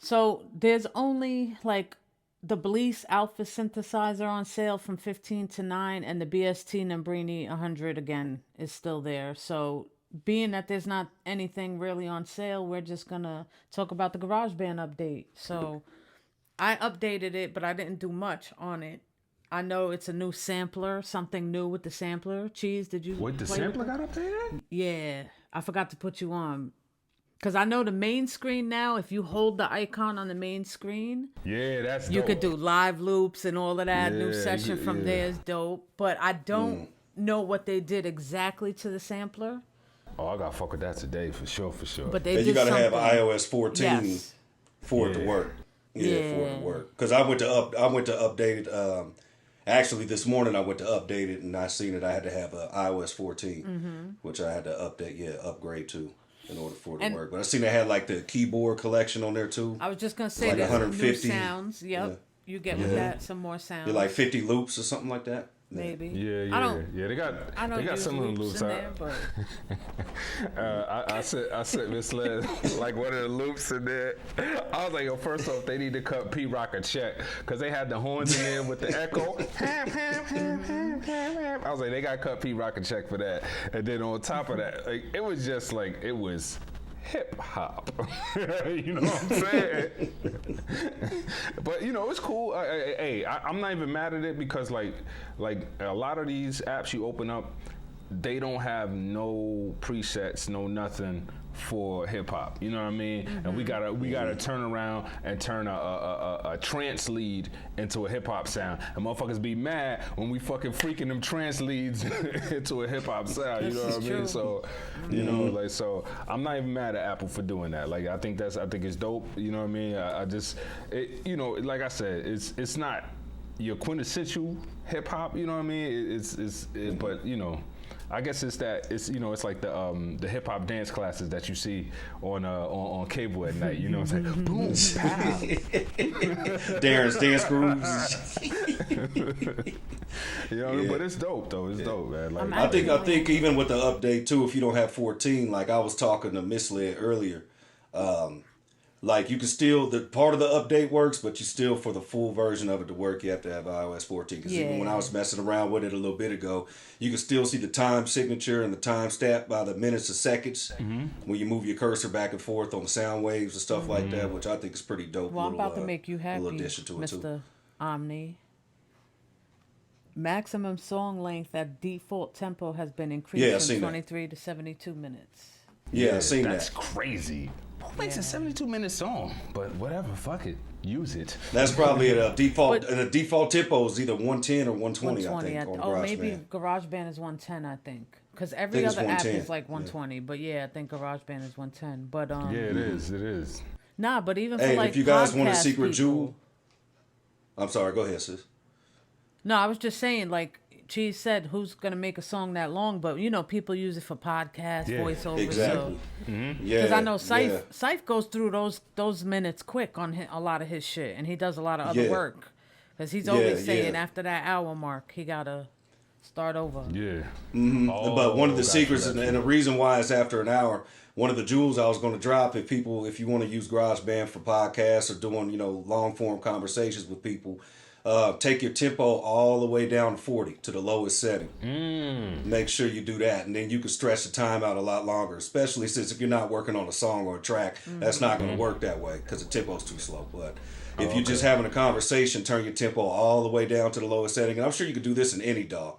So there's only like the Bliss Alpha synthesizer on sale from 15 to 9, and the BST Nambrini 100 again is still there. So being that there's not anything really on sale, we're just gonna talk about the GarageBand update. So I updated it, but I didn't do much on it. I know it's a new sampler, something new with the sampler. Cheese, did you? Wait, the sampler got updated? Yeah, I forgot to put you on. Because I know the main screen now, if you hold the icon on the main screen, yeah, that's dope. You could do live loops and all of that. New session from there is dope. But I don't know what they did exactly to the sampler. Oh, I got to fuck with that today for sure. But they you got to have iOS 14 for it to work. For it to work. Because I went to update it. Actually, this morning I went to update it and I seen it. I had to have iOS 14, which I had to upgrade to in order for it to work. But I seen they had like the keyboard collection on there too. I was just gonna say like there's 150 new sounds. Yep, you get with that some more sounds. Like 50 loops or something like that. Maybe. Yeah. They got some of them loops in there, but I said MsLeD like one of the loops in there. I was like, yo, first off, they need to cut P Rock a check because they had the horns in there with the echo. I was like, they got to cut P Rock a check for that. And then on top of that, like it was just like it was hip hop. You know what I'm saying? But you know, it's cool. I'm not even mad at it because like a lot of these apps you open up, they don't have no presets, no nothing for hip hop. You know what I mean? And we gotta turn around and turn a trance lead into a hip hop sound. And motherfuckers be mad when we fucking freaking them trance leads into a hip hop sound. You know what I mean? True. So you know, like so I'm not even mad at Apple for doing that. Like I think it's dope. You know what I mean? I just you know, like I said, it's not your quintessential hip hop. You know what I mean? But you know. I guess it's like the hip hop dance classes that you see on cable at night. You know what I'm saying? Boom, pow. Darren's dance grooves. You know, but it's dope though. It's dope, man. Like, I think even with the update too, if you don't have 14, like I was talking to Ms.LeD earlier, like you can still, the part of the update works, but you still, for the full version of it to work, you have to have iOS 14. Because even when I was messing around with it a little bit ago, you can still see the time signature and the time stamp by the minutes or seconds when you move your cursor back and forth on the sound waves and stuff like that, which I think is pretty dope. Well, I'm about to make you happy, Mr. Omni. Maximum song length at default tempo has been increased from 23 to 72 minutes. Yeah, I seen that. That's crazy. Who makes a 72-minute song? But whatever, fuck it. Use it. That's probably at a default. And the default tempo is either 110 or 120, I think. Maybe GarageBand is 110, I think. Because every other app is like 120. Yeah. But yeah, I think GarageBand is 110. But yeah, it is. Nah, but even for like if you guys want a secret people, jewel. I'm sorry, go ahead, sis. No, I was just saying, like Cheese said, who's going to make a song that long? But, you know, people use it for podcasts, voiceovers. Exactly. So. Because I know Cypha goes through those minutes quick on a lot of his shit. And he does a lot of other work. Because he's always saying after that hour mark, he got to start over. Yeah. Mm-hmm. But one of the secrets, and the reason why it's after an hour, one of the jewels I was going to drop, if you want to use GarageBand for podcasts or doing, you know, long form conversations with people, take your tempo all the way down to 40 to the lowest setting. Make sure you do that, and then you can stretch the time out a lot longer, especially since if you're not working on a song or a track, that's not going to work that way because the tempo's too slow. But if you're just having a conversation, turn your tempo all the way down to the lowest setting, and I'm sure you can do this in any DAW.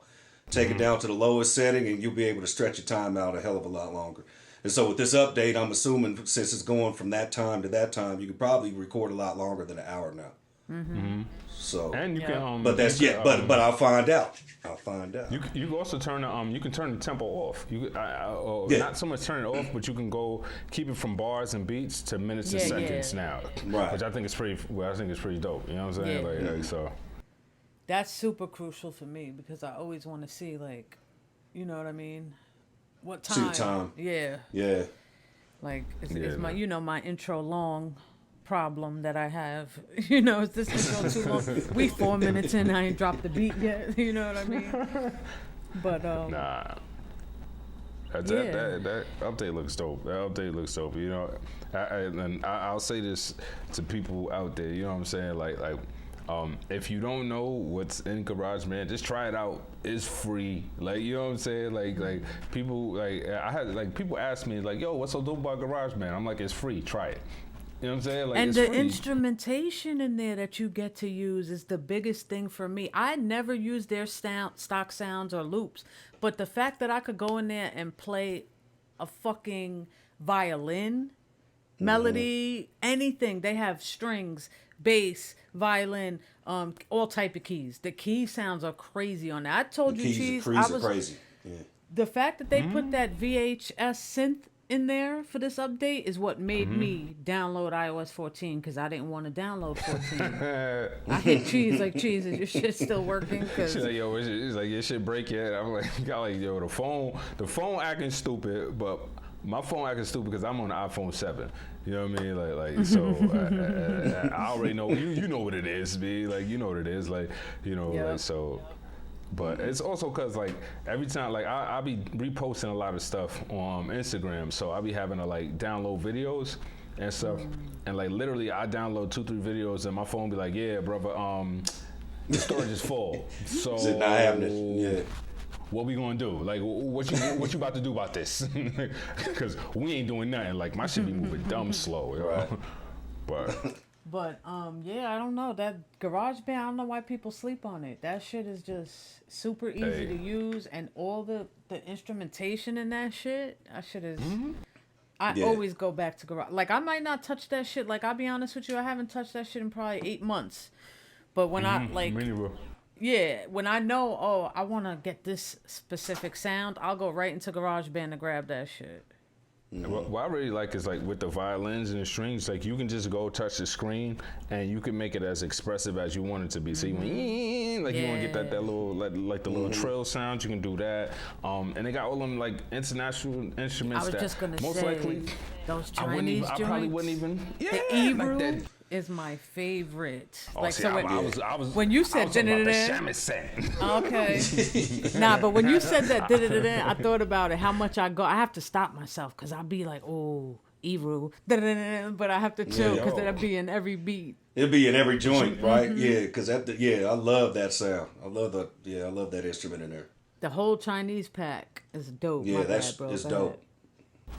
Take it down to the lowest setting, and you'll be able to stretch your time out a hell of a lot longer. And so with this update, I'm assuming since it's going from that time to that time, you could probably record a lot longer than an hour now. So, and you can, but that's but I'll find out. You can also turn you can turn the tempo off. Not so much turn it off, but you can go keep it from bars and beats to minutes and seconds now. Right. Which I think is pretty dope. You know what I'm saying? Like so. That's super crucial for me because I always want to see, like, you know what I mean? What time? See the time. Yeah. Yeah. Like, it's my, you know, my intro long problem that I have. You know, is this intro too long? We 4 minutes in, I ain't dropped the beat yet. You know what I mean? But nah. That update looks dope. That update looks dope. You know, I'll say this to people out there. You know what I'm saying? Like, if you don't know what's in GarageBand, just try it out. It's free. Like, you know what I'm saying? Like people people ask me like, yo, what's so dope about GarageBand? I'm like, it's free. Try it. You know what I'm saying? Like, and it's the free. instrumentation in there that you get to use is the biggest thing for me. I never use their stock sounds or loops, but the fact that I could go in there and play a fucking violin, melody, anything. They have strings, bass, violin, all type of keys. The key sounds are crazy on that. I told you, Cheese, I was crazy. Yeah. The fact that they put that VHS synth in there for this update is what made me download iOS 14 because I didn't want to download 14. I hit Cheese like, Cheese, is your shit still working? Cause she's like, yo, it's like your shit break yet? I'm like, yo, the phone acting stupid, but my phone acting stupid because I'm on the iPhone 7. You know what I mean? Like so I already know you know what it is, B. Like, you know what it is, like, you know, like so. But it's also because, like, every time, like, I'll be reposting a lot of stuff on Instagram, so I'll be having to, like, download videos and stuff. And, like, literally, I download 2-3 videos, and my phone be like, yeah, brother, the storage is full. So, is it not happening? Yeah. What we gonna do? Like, what you about to do about this? Because we ain't doing nothing. Like, my shit be moving dumb slow, you know? But yeah, I don't know. That GarageBand, I don't know why people sleep on it. That shit is just super easy to use, and all the instrumentation in that shit is. I always go back to Garage. Like, I might not touch that shit. Like, I'll be honest with you, I haven't touched that shit in probably 8 months. But when I like, when I know, I want to get this specific sound, I'll go right into GarageBand to grab that shit. What I really like is, like, with the violins and the strings, like, you can just go touch the screen and you can make it as expressive as you want it to be. So you want, you want to get that little, like the little trill sound, you can do that. And they got all them, like, international instruments. I was just gonna most say, likely those Chinese I probably wouldn't even. Yeah, the Ebru like that. Is my favorite. Oh, like, see, so I was when you said okay, nah, but when you said that I thought about it. How much I have to stop myself because I'll be like, oh, Ebru, but I have to chill because it'll be in every beat. It'll be in every joint, right? Yeah, because I love that sound. I love that instrument in there. The whole Chinese pack is dope. Yeah, it's dope.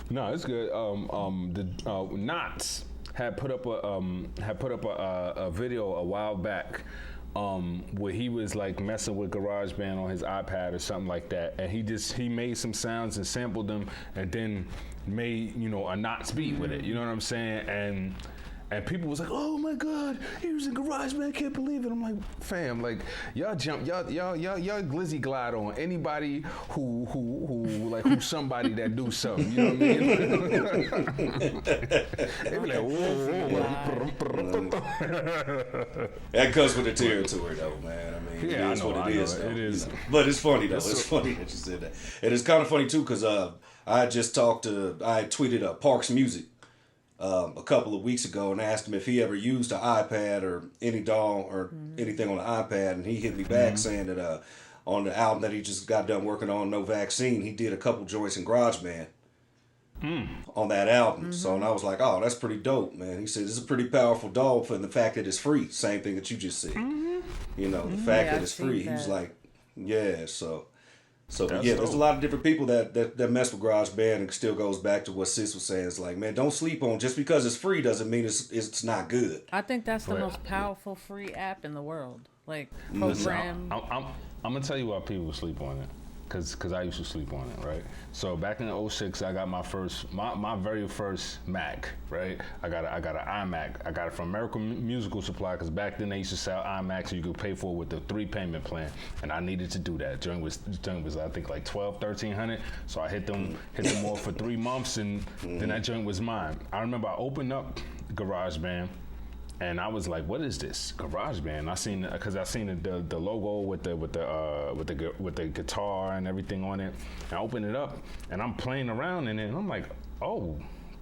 No, it's good. The Knots had put up a video a while back where he was, like, messing with GarageBand on his iPad or something like that, and he made some sounds and sampled them and then made, you know, a Knots beat with it. You know what I'm saying? And people was like, oh my God, he was in GarageBand, I can't believe it. I'm like, fam, like, y'all glizzy glide on anybody who's somebody that do something, you know what I mean? They be like, whoa. That comes with the territory, though, man. I mean, yeah, it is. It is. You know? But it's funny, though. It's funny that you said that. And it's kind of funny, too, because I tweeted Parks Music a couple of weeks ago and asked him if he ever used an iPad or any DAW or anything on the iPad, and he hit me back saying that on the album that he just got done working on, No Vaccine, he did a couple joints in GarageBand on that album. So, and I was like, oh, that's pretty dope, man. He said it's a pretty powerful DAW for the fact that it's free. Same thing that you just said. You know, the fact that it's free. He was like, yeah, so yeah, there's a lot of different people that mess with GarageBand, and it still goes back to what Sis was saying. It's like, man, don't sleep on just because it's free doesn't mean it's not good. I think that's the most powerful free app in the world. Like, program. I'm gonna tell you why people sleep on it. Cause I used to sleep on it, right? So back in 2006, I got my very first Mac, right? I got an iMac. I got it from American Musical Supply, because back then they used to sell iMacs, so you could pay for it with the 3 payment plan, and I needed to do that. Joint was I think like $1,200-$1,300, so I hit them off for 3 months, and then that joint was mine. I remember I opened up GarageBand. And I was like, "What is this GarageBand?" I seen the logo with the guitar and everything on it. And I opened it up, and I'm playing around in it, and I'm like, "Oh,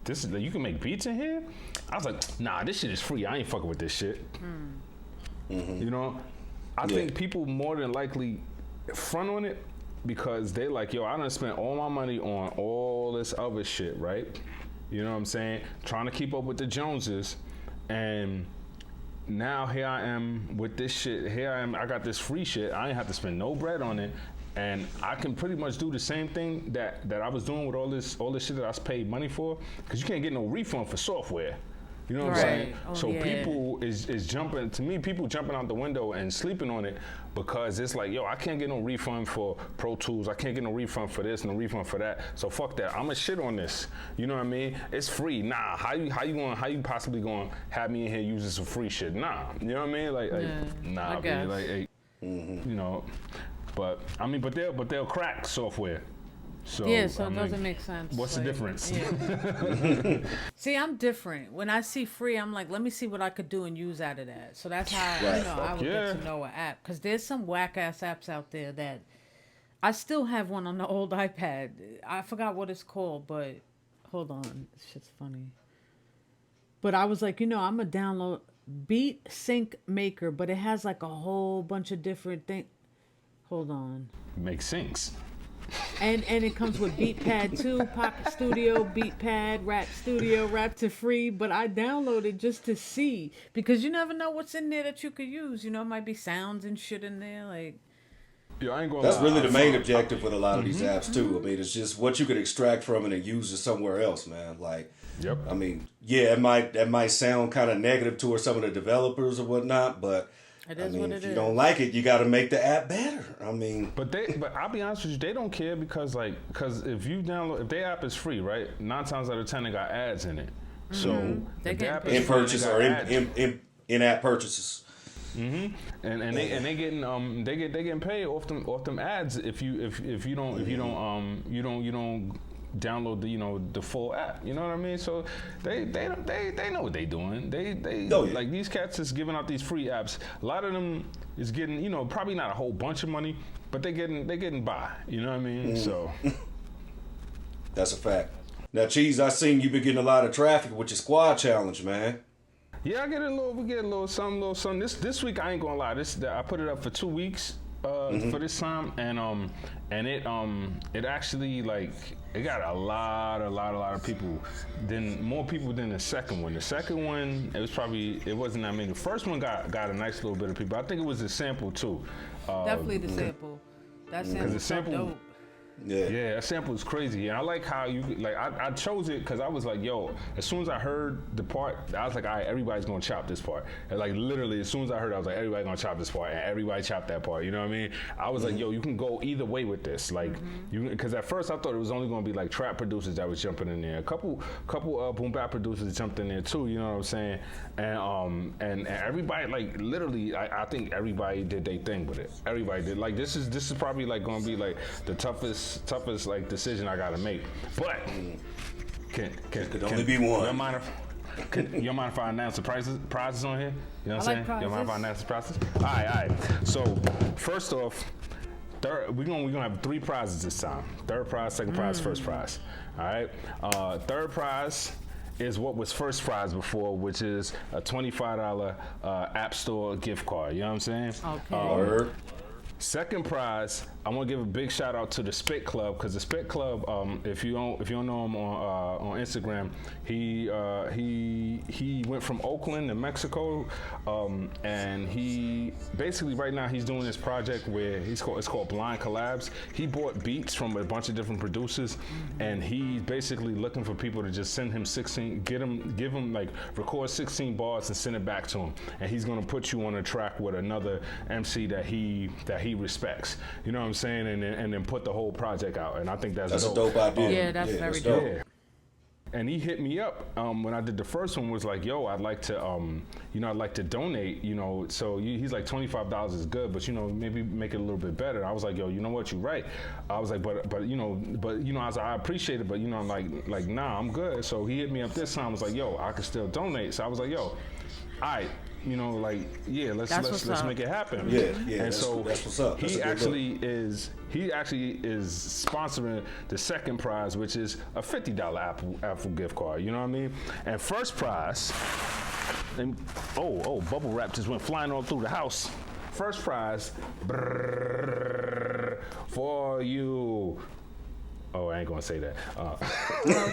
this is you can make beats in here." I was like, "Nah, this shit is free. I ain't fucking with this shit." You know, I think people more than likely front on it because they like, yo, I done spent all my money on all this other shit, right? You know what I'm saying? Trying to keep up with the Joneses, and now here I am with this shit. Here I am, I got this free shit. I ain't have to spend no bread on it. And I can pretty much do the same thing that I was doing with all this shit that I paid money for, because you can't get no refund for software. You know what I'm saying? Oh, so yeah. people is jumping, to me, people jumping out the window and sleeping on it, because it's like, yo, I can't get no refund for Pro Tools. I can't get no refund for this, no refund for that. So fuck that. I'ma shit on this. You know what I mean? It's free. Nah, how you possibly gonna have me in here using some free shit? Nah. You know what I mean? Like nah, man. Like, hey, you know. But I mean, but they'll crack software. So, yeah, so it doesn't make sense. What's the difference? Yeah. See, I'm different. When I see free, I'm like, let me see what I could do and use out of that. So that's how I would get to know an app. Because there's some whack-ass apps out there that I still have one on the old iPad. I forgot what it's called, but hold on. This shit's funny. But I was like, I'm going to download Beat Sync Maker, but it has like a whole bunch of different things. Hold on. Make syncs. And it comes with BeatPad 2, Pocket Studio, BeatPad, Rap Studio, Rap to Free. But I downloaded just to see, because you never know what's in there that you could use. It might be sounds and shit in there. Like, yo, I ain't gonna That's lie. really the main objective with a lot of these apps too. I mean, it's just what you could extract from it and use it somewhere else, man. Like, Yep. I mean, yeah, it might sound kind of negative towards some of the developers or whatnot, but it is what it if you is. don't like it, you got to make the app better. I mean, But I'll be honest with you, they don't care, because if their app is free, right? 9 times out of 10 they got ads in it. So They if the get app paid. is in free, purchase they got or ads. in-app purchases. And they getting paid off them ads if you don't download the full app. You know what I mean? So they know what they doing. Like, these cats is giving out these free apps. A lot of them is getting, probably not a whole bunch of money, but they getting by. You know what I mean? So That's a fact. Now, Cheez, I seen you been getting a lot of traffic with your squad challenge, man. yeah, we get a little something. This week, I ain't gonna lie. I put it up for 2 weeks for this time, and it actually, like, it got a lot of people. More people than the second one. The second one, it wasn't that many. The first one got a nice little bit of people. I think it was the sample too. Definitely the sample. That sample's so dope. Yeah, that sample is crazy. And I like how I chose it because I was like, yo, as soon as I heard the part, I was like, all right, everybody's gonna chop this part. And like, literally, as soon as I heard it, I was like, everybody's gonna chop this part, and everybody chopped that part. You know what I mean? I was like, yo, you can go either way with this. Like, because at first I thought it was only gonna be like trap producers that was jumping in there. A couple boom bap producers jumped in there too. You know what I'm saying? And everybody, like, literally, I think everybody did their thing with it. Everybody did. Like, this is probably like gonna be like the toughest like decision I gotta make. But Could only be one. You mind if I announce the prizes on here? You know what I'm saying? You mind if I announce the prizes? All right. So first off, we're gonna have 3 prizes this time. Third prize, second prize, first prize. All right. Third prize is what was first prize before, which is a $25 App Store gift card. You know what I'm saying? Okay. Second prize, I want to give a big shout out to the Spit Club, because the Spit Club, if you don't know him on Instagram, he went from Oakland to Mexico, and he basically right now he's doing this project where it's called Blind Collabs. He bought beats from a bunch of different producers, and he's basically looking for people to just send him 16, give him like record 16 bars and send it back to him, and he's gonna put you on a track with another MC that he respects. You know what I'm saying? And then put the whole project out. And I think that's a dope idea. Yeah, that's very dope. Yeah. And he hit me up when I did the first one. Was like, yo, I'd like to, I'd like to donate. So he's like $25 is good, but maybe make it a little bit better. I was like, yo, you know what, you're right. I was like, but I was like, I appreciate it, but I'm like, nah, I'm good. So he hit me up this time. I was like, yo, I can still donate. So I was like, yo, all right. Let's make it happen. Yeah. And so that's what's up. That's he actually is sponsoring the second prize, which is a $50 Apple gift card. You know what I mean? And first prize, bubble wrap just went flying all through the house. First prize for you. Oh, I ain't gonna say that. Well,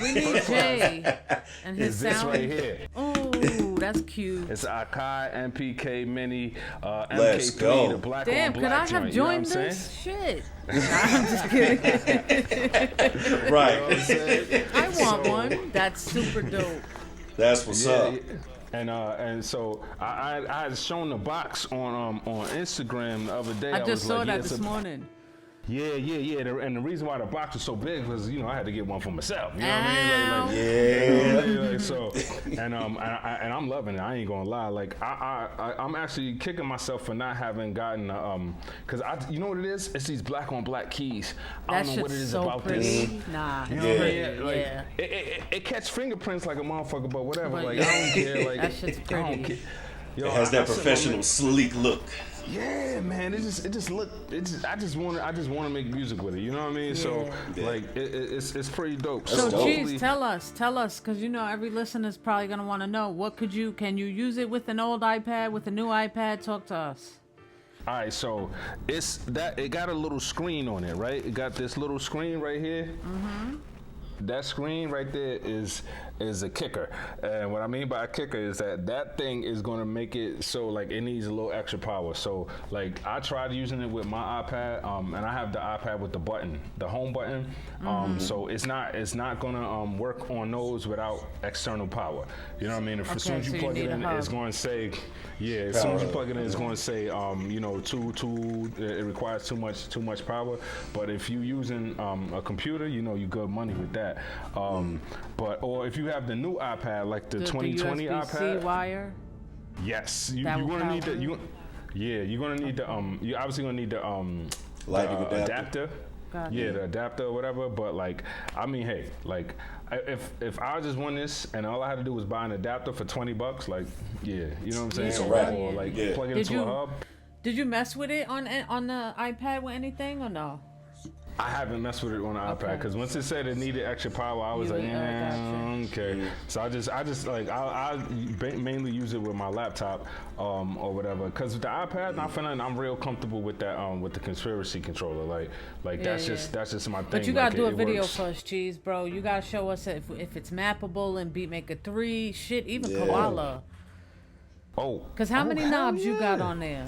we need Jay and his Is this sound. right here? Ooh, that's cute. It's Akai, MPK Mini, Let's MK3, go. the black Damn, on could black I joint. have You know what I'm joined saying? this? Shit. Nah, I'm just kidding. Right. I want one. That's super dope. That's what's up. And so I had shown the box on Instagram the other day. I just was saw like, that it's this a- morning. Yeah. And the reason why the box was so big was, I had to get one for myself. You know what I mean? Yeah. Like, so, and I'm loving it. I ain't gonna lie. Like I'm actually kicking myself for not having gotten because you know what it is? It's these black on black keys. I That don't know what it shit's is so about pretty. this. Nah. You know what I mean? Yeah. Like, Yeah. it catch fingerprints like a motherfucker, but whatever. But like yeah. I don't care. Like That shit's I don't pretty. care. Yo, It has I that sit my professional, sleek look. Yeah, man. I just want to make music with it. You know what I mean? So Yeah. like it's pretty dope. So, dope. Cheez, tell us, because every listener's probably gonna want to know can you use it with an old iPad, with a new iPad? Talk to us. All right, so it got a little screen on it, right? It got this little screen right here. Mm-hmm. That screen right there is a kicker, and what I mean by a kicker is that thing is going to make it so like it needs a little extra power. So like I tried using it with my iPad, and I have the iPad with the button, the home button. So it's not going to work on those without external power. You know what I mean? As soon as you so you plug it need a in, hub. it's going to say, as soon as you plug it in, it's going to say, it requires too much power. But if you're using a computer, you good money with that. Or if you have the new iPad, like the 2020 USB-C iPad, wire. yes, That you're will gonna need power the it? you're gonna need the you're obviously gonna need the Lightning the, adapter. Got Yeah, it. the adapter or whatever. But like, I mean, hey, like, if I just won this and all I had to do was buy an adapter for $20, like, yeah, you know what I'm saying? Yeah, It's a wrap. Or like Yeah. plug it Did into you- a hub. Did you mess with it on the iPad with anything or no? I haven't messed with it on the Okay. iPad because once it said it needed extra power, I was You- like, gotcha. okay. So I just like I mainly use it with my laptop or whatever. Because with the iPad, not for nothing, I'm real comfortable with that with the conspiracy controller. Like that's Yeah, just my thing. But you like, gotta do a it video works. for us, Cheez, bro. You gotta show us if it's mappable in Beatmaker 3, shit, even Yeah. Koala. Oh, Cause how many hell knobs you got yeah. on there?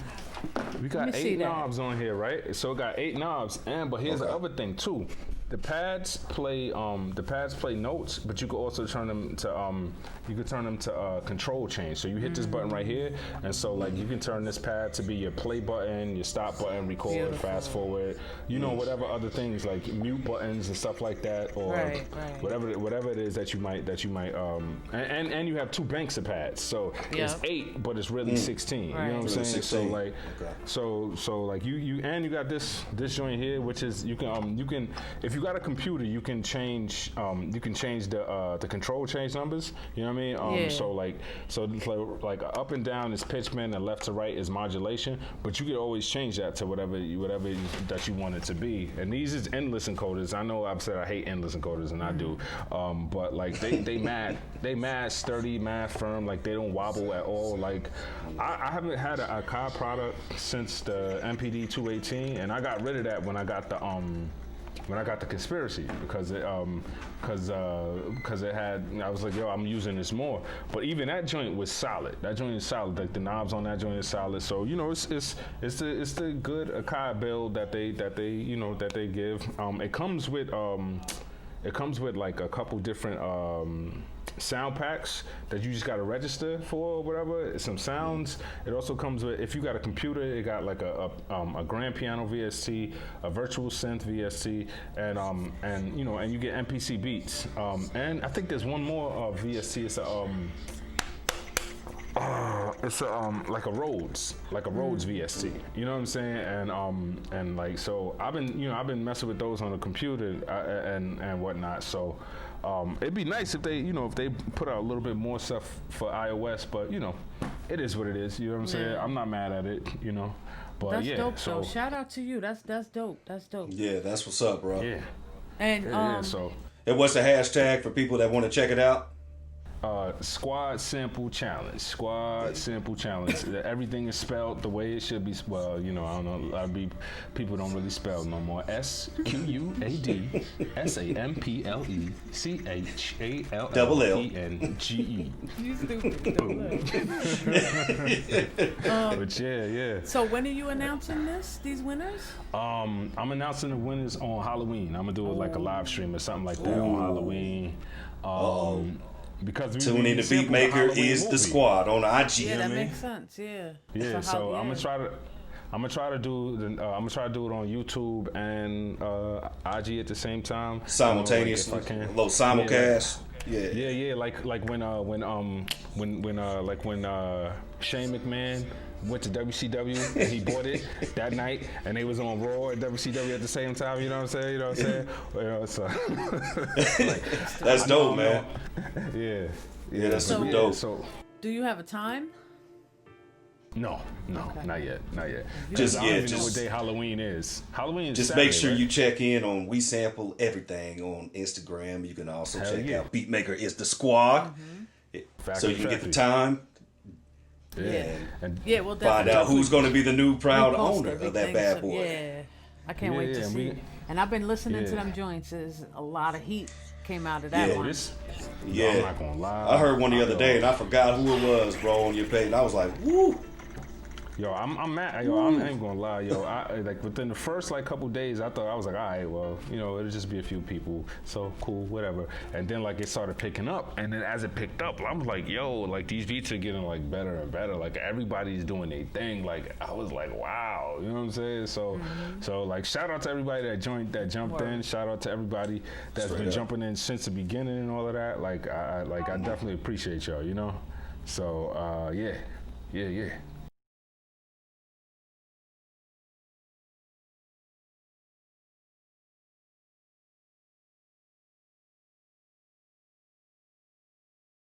We got me see 8 that. knobs on here, right? So it got 8 knobs, but here's the other thing too. The pads play notes, but you can also turn them to control change. So you hit this button right here, and so like you can turn this pad to be your play button, your stop button, record, Beautiful. fast forward, whatever other things like mute buttons and stuff like that, or Right. whatever it is that you might and you have 2 banks of pads. So it's Yep. 8, but it's really 16. You know what I'm Really saying? 16. So like. Okay. So like you got this joint here, which is you can if you got a computer you can change the control change numbers. You know what I mean? Yeah. So like up and down is pitch bend and left to right is modulation, but you could always change that to whatever that you want it to be. And these is endless encoders. I know I've said I hate endless encoders, and I do. But like they mad sturdy, mad firm. Like they don't wobble at all. Like I haven't had a Akai product since the MPD 218, and I got rid of that when I got the conspiracy because it had, I was like, yo, I'm using this more. But even that joint was solid. That joint is solid. Like the knobs on that joint is solid. So it's the good Akai build that they give. It comes with like a couple different sound packs that you just got to register for or whatever. Some sounds. It also comes with, if you got a computer, it got like a grand piano VST, a virtual synth VST, and you get MPC beats. And I think there's one more VST. It's like a Rhodes VST. You know what I'm saying? And like so I've been messing with those on the computer and whatnot. So it'd be nice if they put out a little bit more stuff for iOS, but it is what it is. You know what I'm saying? Yeah. I'm not mad at it. But That's yeah. dope, So though. Shout out to you. That's dope. That's dope. Yeah, that's what's up, bro. yeah. And Yeah. So. And what's the hashtag for people that want to check it out? Squad Sample Challenge. Squad Sample Challenge. Everything is spelled the way it should be. Well, you know, I don't know. A lot of people don't really spell no more. SQUADSAMPLECHALLENGE. You stupid. But yeah. So when are you announcing these winners? I'm announcing the winners on Halloween. I'm gonna do it like a live stream or something like that on Halloween. Because Tune in to Beatmaker is the squad on IG. Yeah, that makes sense. Yeah. Yeah. So I'm gonna try to do it on YouTube and IG at the same time. Simultaneously, if I can. A little simulcast. Yeah. Like when Shane McMahon went to WCW and he bought it that night, and they was on Raw and WCW at the same time. You know what I'm saying? So that's dope, man. Yeah, that's super dope. So, do you have a time? No, Okay. not yet. I don't even know what day Halloween is. Halloween is just Saturday, make sure right? you check in on We Sample Everything on Instagram. You can also check out Beatmaker is the squad, so you can get the time. Yeah. We'll Find out who's going to be the new proud owner of that bad boy. Yeah, I can't wait to see. And I've been listening to them joints. There's a lot of heat came out of that one. I'm not gonna lie. I heard one the other day and I forgot who it was, bro, on your page. And I was like, woo. Yo, I'm mad. Yo, I ain't gonna lie. Yo, I like within the first like couple days, I was like, all right, well, you know, it'll just be a few people, so cool, whatever. And then like it started picking up, and then as it picked up, I was like, yo, like these beats are getting like better and better. Like everybody's doing their thing. Like I was like, wow, you know what I'm saying? So, so like shout out to everybody that jumped in. Shout out to everybody that's been jumping in since the beginning and all of that. Like I definitely appreciate y'all, you know. So yeah.